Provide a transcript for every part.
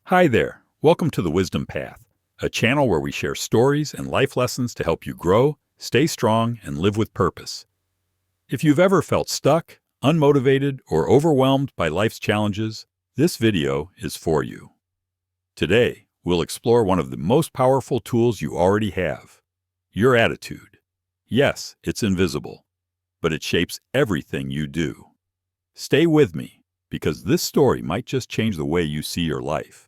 Hi there. Welcome to The Wisdom Path, a channel where we share stories and life lessons to help you grow, stay strong, and live with purpose. If you've ever felt stuck, unmotivated, or overwhelmed by life's challenges, this video is for you. Today, we'll explore one of the most powerful tools you already have, your attitude. Yes, it's invisible, but it shapes everything you do. Stay with me, because this story might just change the way you see your life.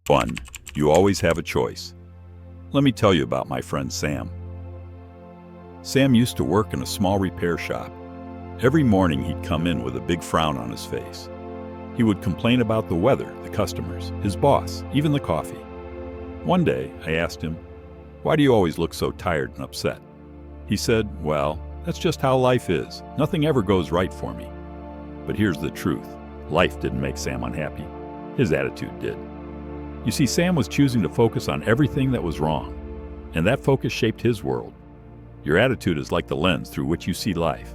1. You always have a choice. Let me tell you about my friend Sam. Sam used to work in a small repair shop. Every morning he'd come in with a big frown on his face. He would complain about the weather, the customers, his boss, even the coffee. One day I asked him, "Why do you always look so tired and upset?" He said, "Well, that's just how life is. Nothing ever goes right for me." But here's the truth. Life didn't make Sam unhappy. His attitude did. You see, Sam was choosing to focus on everything that was wrong, and that focus shaped his world. Your attitude is like the lens through which you see life.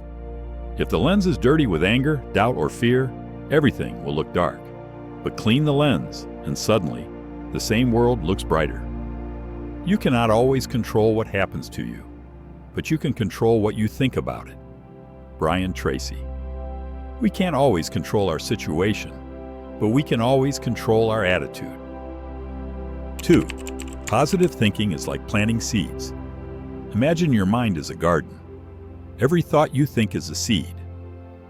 If the lens is dirty with anger, doubt, or fear, everything will look dark. But clean the lens, and suddenly, the same world looks brighter. You cannot always control what happens to you, but you can control what you think about it. Brian Tracy. We can't always control our situation, but we can always control our attitude. 2. Positive thinking is like planting seeds. Imagine your mind is a garden. Every thought you think is a seed.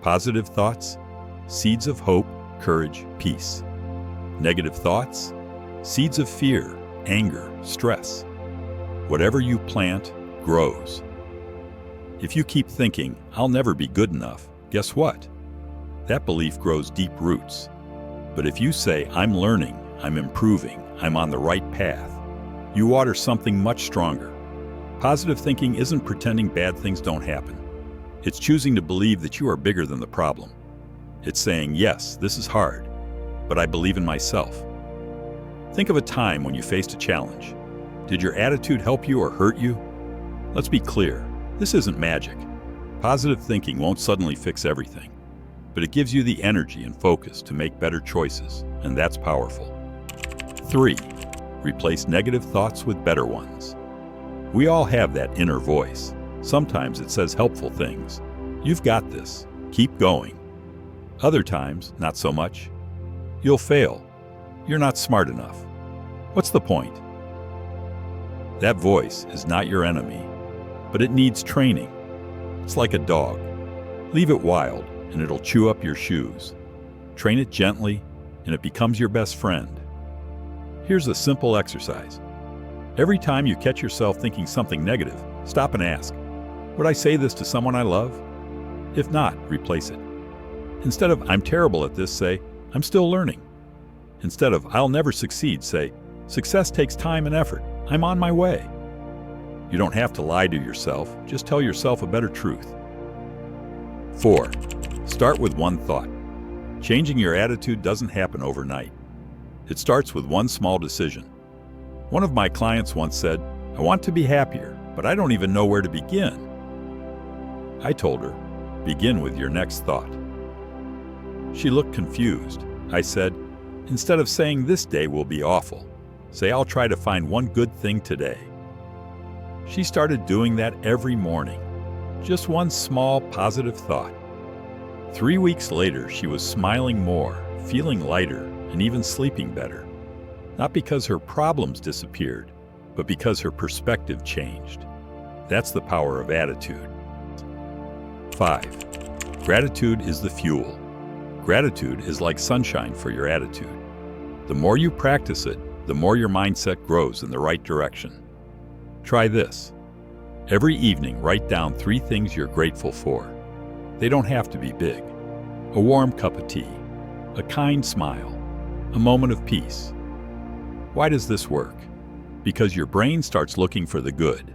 Positive thoughts, seeds of hope, courage, peace. Negative thoughts, seeds of fear, anger, stress. Whatever you plant grows. If you keep thinking, "I'll never be good enough," guess what? That belief grows deep roots. But if you say, "I'm learning, I'm improving, I'm on the right path," you water something much stronger. Positive thinking isn't pretending bad things don't happen. It's choosing to believe that you are bigger than the problem. It's saying, "Yes, this is hard, but I believe in myself." Think of a time when you faced a challenge. Did your attitude help you or hurt you? Let's be clear, this isn't magic. Positive thinking won't suddenly fix everything, but it gives you the energy and focus to make better choices, and that's powerful. 3. Replace negative thoughts with better ones. We all have that inner voice. Sometimes it says helpful things. "You've got this. Keep going." Other times, not so much. "You'll fail. You're not smart enough. What's the point?" That voice is not your enemy, but it needs training. It's like a dog. Leave it wild, and it'll chew up your shoes. Train it gently, and it becomes your best friend. Here's a simple exercise. Every time you catch yourself thinking something negative, stop and ask, "Would I say this to someone I love?" If not, replace it. Instead of "I'm terrible at this," say, "I'm still learning." Instead of "I'll never succeed," say, "Success takes time and effort. I'm on my way." You don't have to lie to yourself, just tell yourself a better truth. 4. Start with one thought. Changing your attitude doesn't happen overnight. It starts with one small decision. One of my clients once said, "I want to be happier, but I don't even know where to begin." I told her, "Begin with your next thought." She looked confused. I said, "Instead of saying this day will be awful, say I'll try to find one good thing today." She started doing that every morning. Just one small positive thought. 3 weeks later, she was smiling more, feeling lighter, and even sleeping better. Not because her problems disappeared, but because her perspective changed. That's the power of attitude. 5. Gratitude is the fuel. Gratitude is like sunshine for your attitude. The more you practice it, the more your mindset grows in the right direction. Try this. Every evening, write down 3 things you're grateful for. They don't have to be big. A warm cup of tea, a kind smile, a moment of peace. Why does this work? Because your brain starts looking for the good.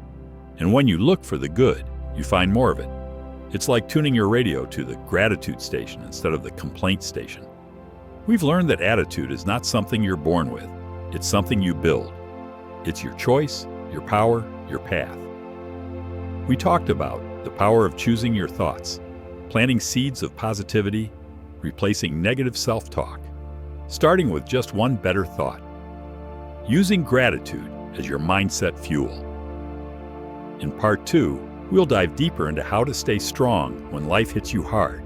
And when you look for the good, you find more of it. It's like tuning your radio to the gratitude station instead of the complaint station. We've learned that attitude is not something you're born with. It's something you build. It's your choice, your power, your path. We talked about the power of choosing your thoughts, planting seeds of positivity, replacing negative self-talk, starting with just one better thought, using gratitude as your mindset fuel. In Part 2, we'll dive deeper into how to stay strong when life hits you hard,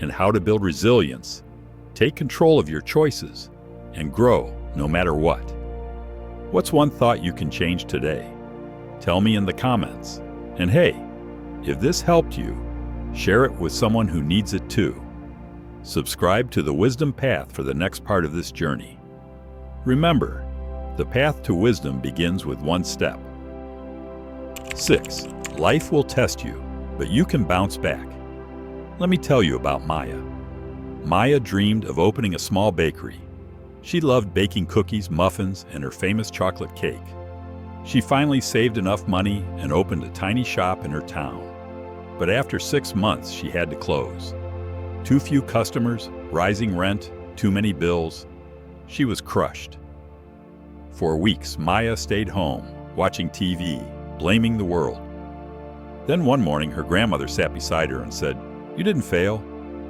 and how to build resilience, take control of your choices, and grow no matter what. What's one thought you can change today? Tell me in the comments. And hey, if this helped you, share it with someone who needs it too. Subscribe to The Wisdom Path for the next part of this journey. Remember, the path to wisdom begins with one step. 6. Life will test you, but you can bounce back. Let me tell you about Maya. Maya dreamed of opening a small bakery. She loved baking cookies, muffins, and her famous chocolate cake. She finally saved enough money and opened a tiny shop in her town. But after 6 months, she had to close. Too few customers, rising rent, too many bills. She was crushed. For weeks, Maya stayed home, watching TV, blaming the world. Then one morning, her grandmother sat beside her and said, "You didn't fail.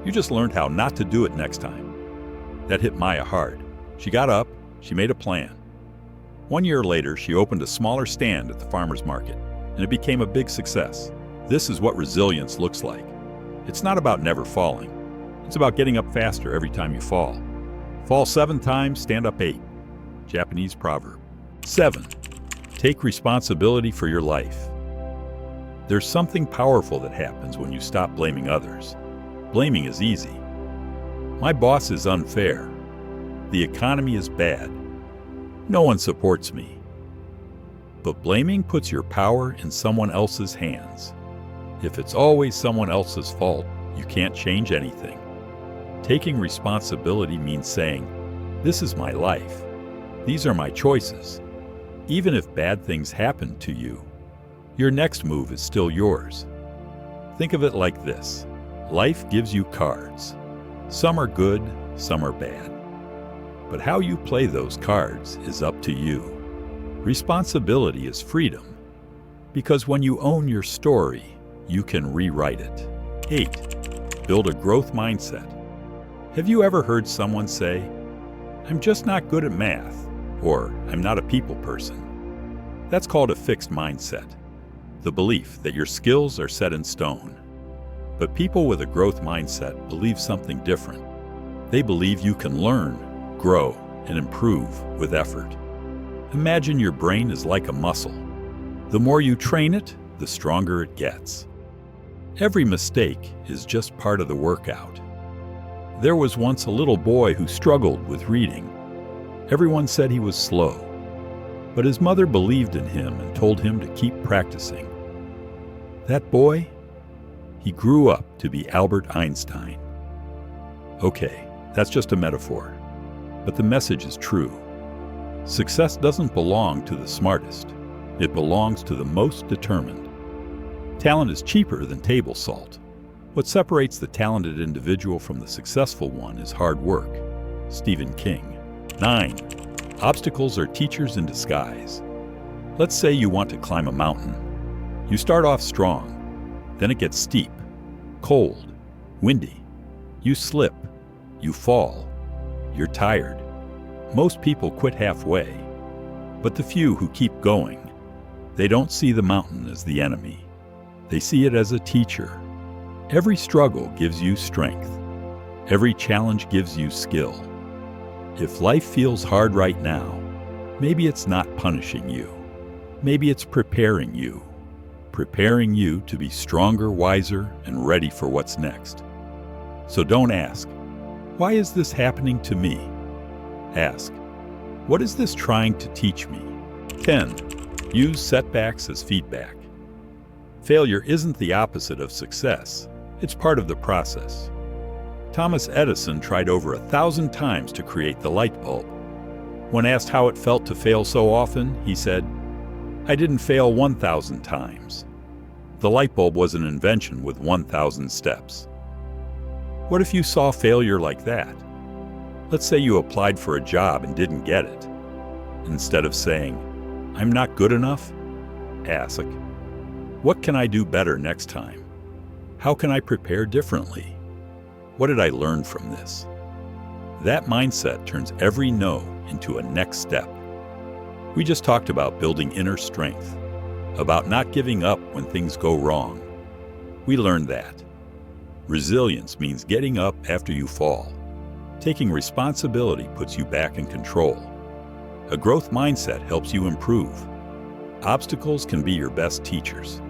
You just learned how not to do it next time." That hit Maya hard. She got up, she made a plan. 1 year later, she opened a smaller stand at the farmer's market, and it became a big success. This is what resilience looks like. It's not about never falling. It's about getting up faster every time you fall. Fall 7 times, stand up 8. Japanese proverb. 7. Take responsibility for your life. There's something powerful that happens when you stop blaming others. Blaming is easy. My boss is unfair. The economy is bad. No one supports me. But blaming puts your power in someone else's hands. If it's always someone else's fault, you can't change anything. Taking responsibility means saying, "This is my life. These are my choices." Even if bad things happen to you, your next move is still yours. Think of it like this. Life gives you cards. Some are good, some are bad. But how you play those cards is up to you. Responsibility is freedom, because when you own your story, you can rewrite it. 8. Build a growth mindset. Have you ever heard someone say, "I'm just not good at math," or "I'm not a people person"? That's called a fixed mindset, the belief that your skills are set in stone. But people with a growth mindset believe something different. They believe you can learn, grow, and improve with effort. Imagine your brain is like a muscle. The more you train it, the stronger it gets. Every mistake is just part of the workout. There was once a little boy who struggled with reading. Everyone said he was slow, but his mother believed in him and told him to keep practicing. That boy, he grew up to be Albert Einstein. Okay, that's just a metaphor, but the message is true. Success doesn't belong to the smartest. It belongs to the most determined. Talent is cheaper than table salt. What separates the talented individual from the successful one is hard work. Stephen King. 9. Obstacles are teachers in disguise. Let's say you want to climb a mountain. You start off strong. Then it gets steep, cold, windy. You slip. You fall. You're tired. Most people quit halfway. But the few who keep going, they don't see the mountain as the enemy. They see it as a teacher. Every struggle gives you strength. Every challenge gives you skill. If life feels hard right now, maybe it's not punishing you. Maybe it's preparing you to be stronger, wiser, and ready for what's next. So don't ask, "Why is this happening to me?" Ask, "What is this trying to teach me?" 10. Use setbacks as feedback. Failure isn't the opposite of success. It's part of the process. Thomas Edison tried over 1,000 times to create the light bulb. When asked how it felt to fail so often, he said, "I didn't fail 1,000 times." The light bulb was an invention with 1,000 steps. What if you saw failure like that? Let's say you applied for a job and didn't get it. Instead of saying, "I'm not good enough," ask, What can I do better next time? How can I prepare differently? What did I learn from this? That mindset turns every no into a next step. We just talked about building inner strength, about not giving up when things go wrong. We learned that. Resilience means getting up after you fall. Taking responsibility puts you back in control. A growth mindset helps you improve. Obstacles can be your best teachers.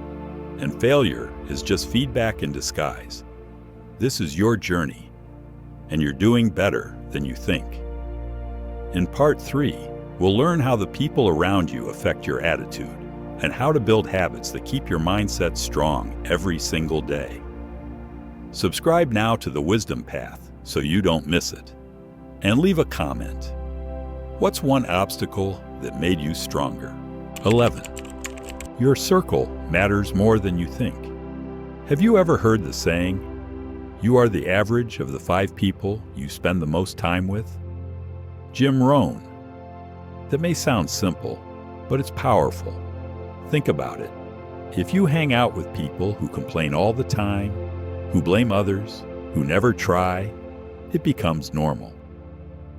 And failure is just feedback in disguise. This is your journey, and you're doing better than you think. In Part 3, we'll learn how the people around you affect your attitude and how to build habits that keep your mindset strong every single day. Subscribe now to The Wisdom Path so you don't miss it. And leave a comment. What's one obstacle that made you stronger? 11. Your circle matters more than you think. Have you ever heard the saying, "You are the average of the 5 people you spend the most time with"? Jim Rohn. That may sound simple, but it's powerful. Think about it. If you hang out with people who complain all the time, who blame others, who never try, it becomes normal.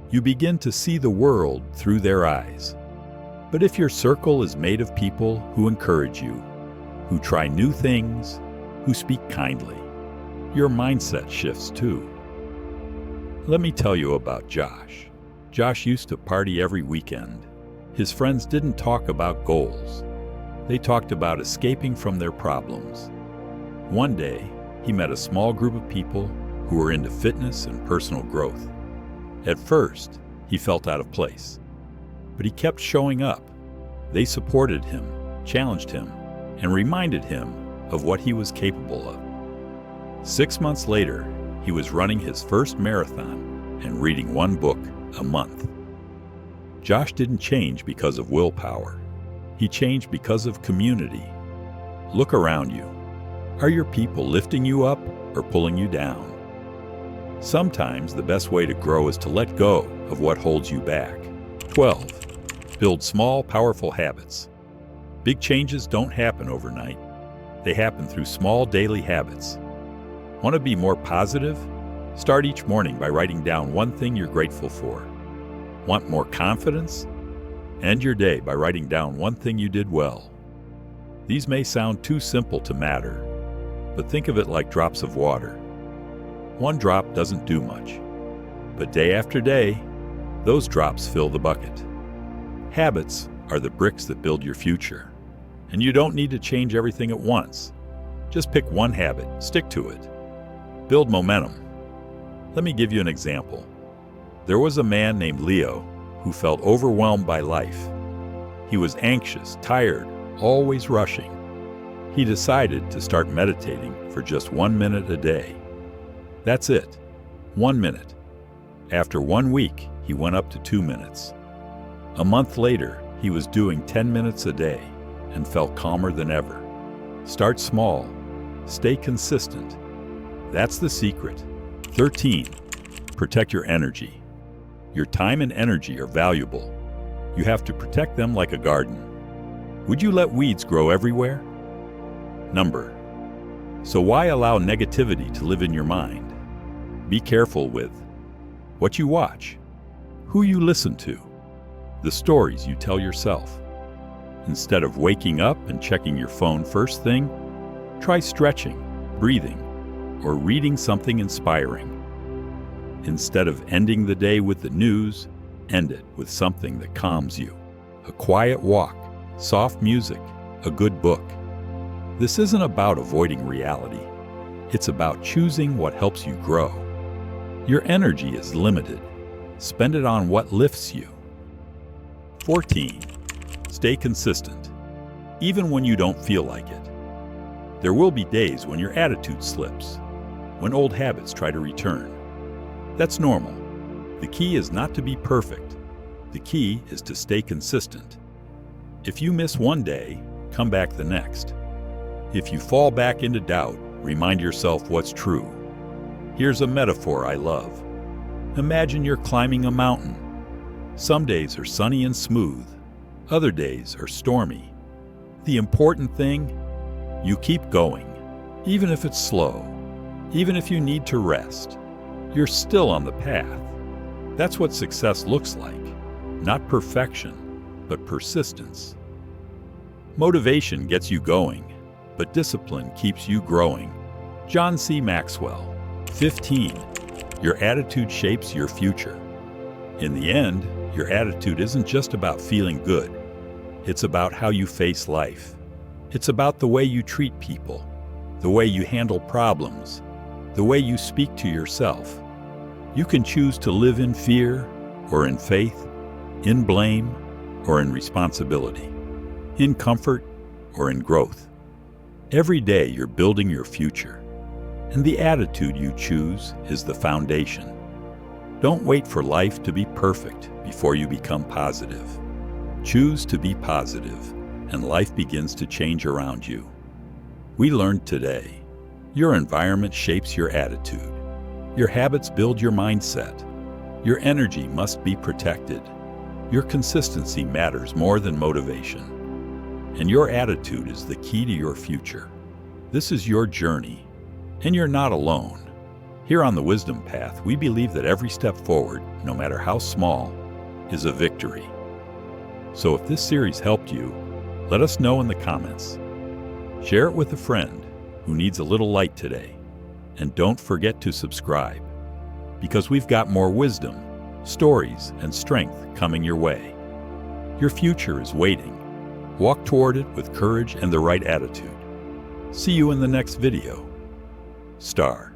You begin to see the world through their eyes. But if your circle is made of people who encourage you, who try new things, who speak kindly, your mindset shifts too. Let me tell you about Josh. Josh used to party every weekend. His friends didn't talk about goals. They talked about escaping from their problems. One day, he met a small group of people who were into fitness and personal growth. At first, he felt out of place, but he kept showing up. They supported him, challenged him, and reminded him of what he was capable of. 6 months later, he was running his first marathon and reading 1 book a month. Josh didn't change because of willpower. He changed because of community. Look around you. Are your people lifting you up or pulling you down? Sometimes the best way to grow is to let go of what holds you back. 12. Build small, powerful habits. Big changes don't happen overnight. They happen through small daily habits. Want to be more positive? Start each morning by writing down 1 thing you're grateful for. Want more confidence? End your day by writing down 1 thing you did well. These may sound too simple to matter, but think of it like drops of water. 1 drop doesn't do much, but day after day, those drops fill the bucket. Habits are the bricks that build your future, and you don't need to change everything at once. Just pick 1 habit, stick to it. Build momentum. Let me give you an example. There was a man named Leo who felt overwhelmed by life. He was anxious, tired, always rushing. He decided to start meditating for just 1 minute a day. That's it, 1 minute. After 1 week, he went up to 2 minutes. A month later, he was doing 10 minutes a day and felt calmer than ever. Start small, stay consistent. That's the secret. 13. Protect your energy. Your time and energy are valuable. You have to protect them like a garden. Would you let weeds grow everywhere? Number. So why allow negativity to live in your mind? Be careful with what you watch, who you listen to, the stories you tell yourself. Instead of waking up and checking your phone first thing, try stretching, breathing, or reading something inspiring. Instead of ending the day with the news, end it with something that calms you. A quiet walk, soft music, a good book. This isn't about avoiding reality. It's about choosing what helps you grow. Your energy is limited. Spend it on what lifts you. 14. Stay consistent, even when you don't feel like it. There will be days when your attitude slips, when old habits try to return. That's normal. The key is not to be perfect. The key is to stay consistent. If you miss 1 day, come back the next. If you fall back into doubt, remind yourself what's true. Here's a metaphor I love. Imagine you're climbing a mountain. Some days are sunny and smooth. Other days are stormy. The important thing, You keep going, even if it's slow, even if you need to rest. You're still on the path. That's what success looks like. Not perfection, but persistence. Motivation gets you going, but discipline keeps you growing. John C. Maxwell. 15. Your attitude shapes your future. In the end, your attitude isn't just about feeling good. It's about how you face life. It's about the way you treat people, the way you handle problems, the way you speak to yourself. You can choose to live in fear or in faith, in blame or in responsibility, in comfort or in growth. Every day you're building your future, and the attitude you choose is the foundation. Don't wait for life to be perfect before you become positive. Choose to be positive, and life begins to change around you. We learned today, your environment shapes your attitude. Your habits build your mindset. Your energy must be protected. Your consistency matters more than motivation. And your attitude is the key to your future. This is your journey, and you're not alone. Here on the Wisdom Path, we believe that every step forward, no matter how small, is a victory. So if this series helped you, let us know in the comments. Share it with a friend who needs a little light today. And don't forget to subscribe, because we've got more wisdom, stories, and strength coming your way. Your future is waiting. Walk toward it with courage and the right attitude. See you in the next video. Star.